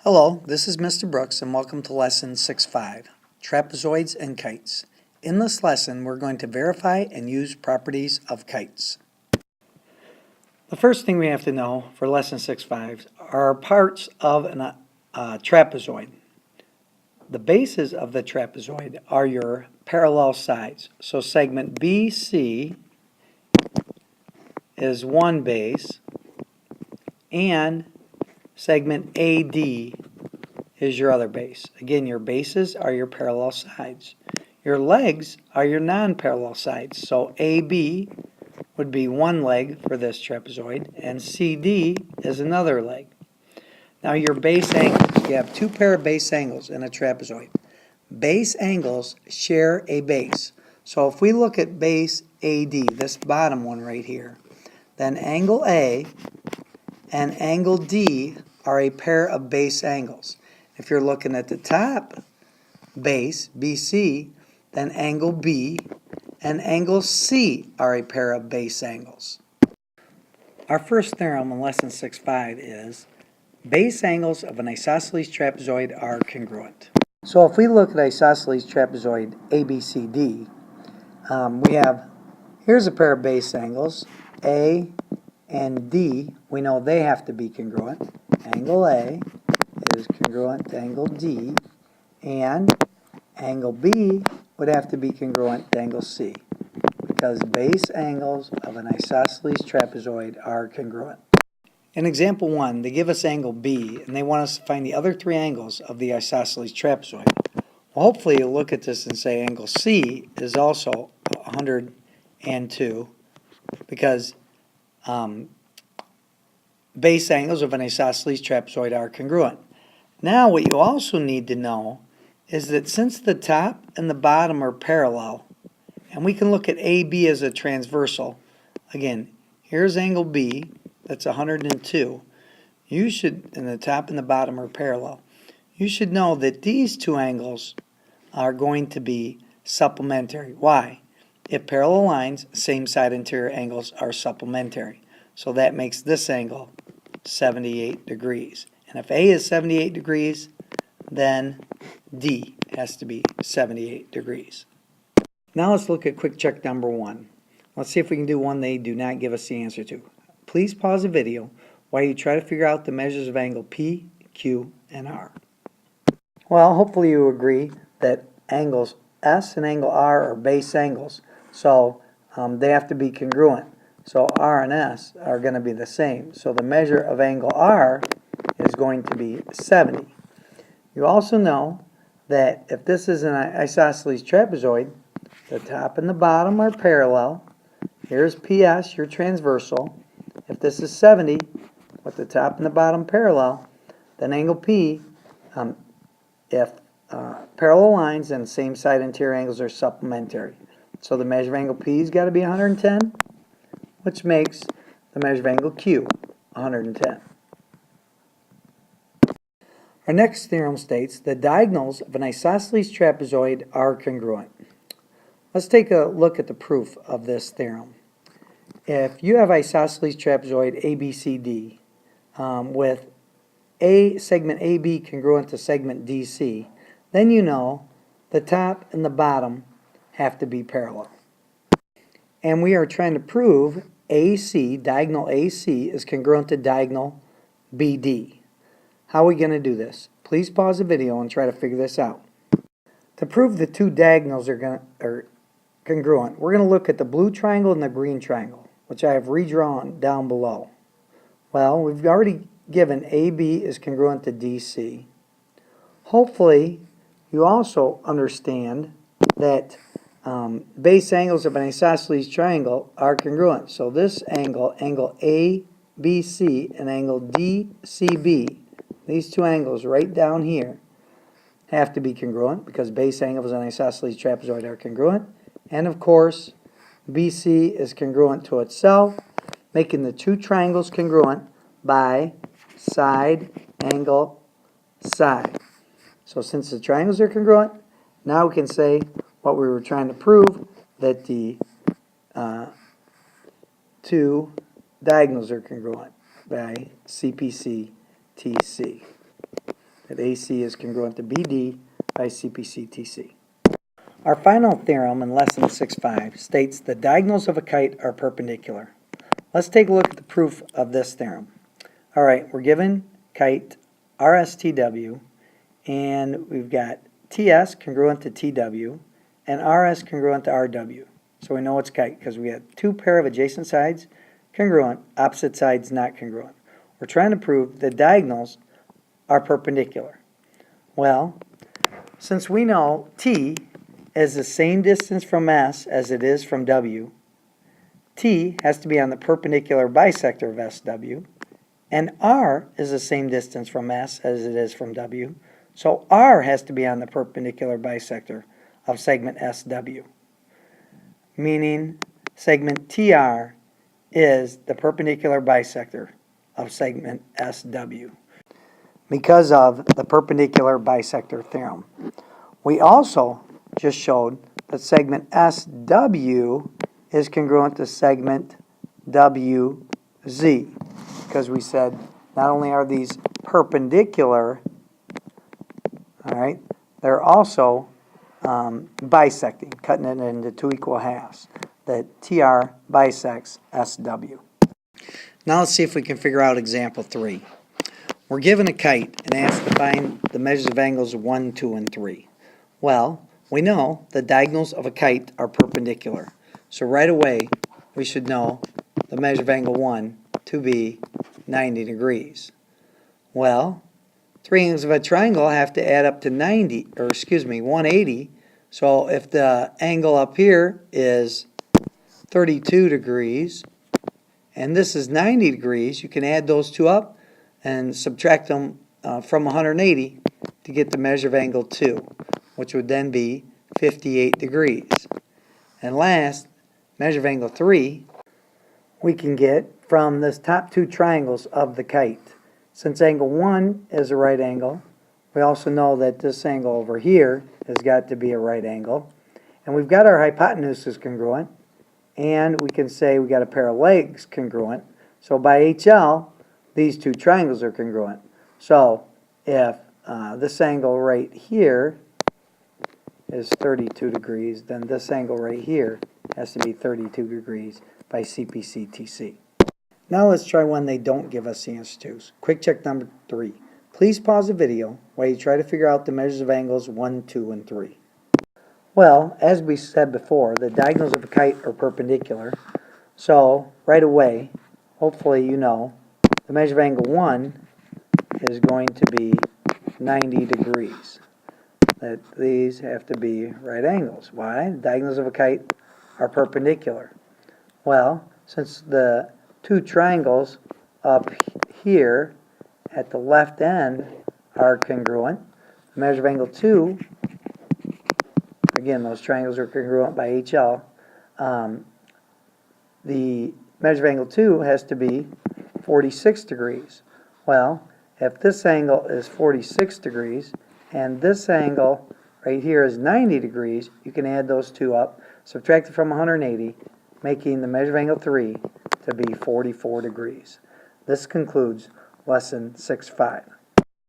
Hello, this is Mr. Brooks and welcome to Lesson 6.5, Trapezoids and Kites. In this lesson, we're going to verify and use properties of kites. The first thing we have to know for Lesson 6.5 are parts of a trapezoid. The bases of the trapezoid are your parallel sides. So segment BC is one base and segment AD is your other base. Again, your bases are your parallel sides. Your legs are your non-parallel sides. So AB would be one leg for this trapezoid, and CD is another leg. Now your base angles. You have two pair of base angles in a trapezoid. Base angles share a base. So if we look at base AD, this bottom one right here, then angle A and angle D are a pair of base angles. If you're looking at the top base, BC, then angle B and angle C are a pair of base angles. Our first theorem in Lesson 6.5 is base angles of an isosceles trapezoid are congruent. So if we look at isosceles trapezoid ABCD, here's a pair of base angles, A and D. We know they have to be congruent. Angle A is congruent to angle D, and angle B would have to be congruent to angle C, because base angles of an isosceles trapezoid are congruent. In example 1, they give us angle B, and they want us to find the other three angles of the isosceles trapezoid. Well, hopefully you'll look at this and say angle C is also 102, because base angles of an isosceles trapezoid are congruent. Now what you also need to know is that since the top and the bottom are parallel, and we can look at AB as a transversal, again, here's angle B, that's 102. You should, and the top and the bottom are parallel. You should know that these two angles are going to be supplementary. Why? If parallel lines, same side interior angles are supplementary. So that makes this angle 78 degrees. And if A is 78 degrees, then D has to be 78 degrees. Now let's look at quick check number 1. Let's see if we can do one they do not give us the answer to. Please pause the video while you try to figure out the measures of angle P, Q, and R. Well, hopefully you agree that angles S and angle R are base angles, so they have to be congruent. So R and S are going to be the same. So the measure of angle R is going to be 70. You also know that if this is an isosceles trapezoid, the top and the bottom are parallel. Here's PS, your transversal. If this is 70, with the top and the bottom parallel, then angle P, if parallel lines and same side interior angles are supplementary. So the measure of angle P has got to be 110, which makes the measure of angle Q 110. Our next theorem states the diagonals of an isosceles trapezoid are congruent. Let's take a look at the proof of this theorem. If you have isosceles trapezoid ABCD with segment AB congruent to segment DC, then you know the top and the bottom have to be parallel. And we are trying to prove AC, diagonal AC, is congruent to diagonal BD. How are we going to do this? Please pause the video and try to figure this out. To prove the two diagonals are congruent, we're going to look at the blue triangle and the green triangle, which I have redrawn down below. Well, we've already given AB is congruent to DC. Hopefully, you also understand that base angles of an isosceles triangle are congruent. So this angle, angle ABC, and angle DCB, these two angles right down here, have to be congruent because base angles on an isosceles trapezoid are congruent. And of course, BC is congruent to itself, making the two triangles congruent by side, angle, side. So since the triangles are congruent, now we can say what we were trying to prove, that the two diagonals are congruent by CPC TC. that AC is congruent to BD by CPC-TC. Our final theorem in lesson 6.5 states the diagonals of a kite are perpendicular. Let's take a look at the proof of this theorem. All right, we're given kite RSTW, and we've got TS congruent to TW, and RS congruent to RW. So we know it's kite because we have two pair of adjacent sides congruent, opposite sides not congruent. We're trying to prove the diagonals are perpendicular. Well, since we know T is the same distance from S as it is from W, T has to be on the perpendicular bisector of SW, and R is the same distance from S as it is from W, so R has to be on the perpendicular bisector of segment SW, meaning segment TR is the perpendicular bisector of segment SW because of the perpendicular bisector theorem. We also just showed that segment SW is congruent to segment WZ because we said not only are these perpendicular, all right, they're also bisecting, cutting it into two equal halves. That TR bisects SW. Now let's see if we can figure out example 3. We're given a kite and asked to find the measures of angles 1, 2, and 3. Well, we know the diagonals of a kite are perpendicular. So right away, we should know the measure of angle 1 to be 90 degrees. Well, three angles of a triangle have to add up to 180. So if the angle up here is 32 degrees, and this is 90 degrees, you can add those two up and subtract them from 180 to get the measure of angle 2, which would then be 58 degrees. And last, measure of angle 3, we can get from this top two triangles of the kite. Since angle 1 is a right angle, we also know that this angle over here has got to be a right angle. And we've got our hypotenuse congruent, and we can say we got a pair of legs congruent. So by HL, these two triangles are congruent. So if this angle right here is 32 degrees, then this angle right here has to be 32 degrees by CPC-TC. Now let's try one they don't give us the answer to. Quick check number 3. Please pause the video while you try to figure out the measures of angles 1, 2, and 3. Well, as we said before, the diagonals of a kite are perpendicular. So right away, hopefully you know, the measure of angle 1 is going to be 90 degrees. That these have to be right angles. Why? The diagonals of a kite are perpendicular. Well, since the two triangles up here at the left end are congruent, the measure of angle 2, again, those triangles are congruent by HL, the measure of angle 2 has to be 46 degrees. Well, if this angle is 46 degrees and this angle right here is 90 degrees, you can add those two up, subtract it from 180, making the measure of angle 3 to be 44 degrees. This concludes lesson 6.5.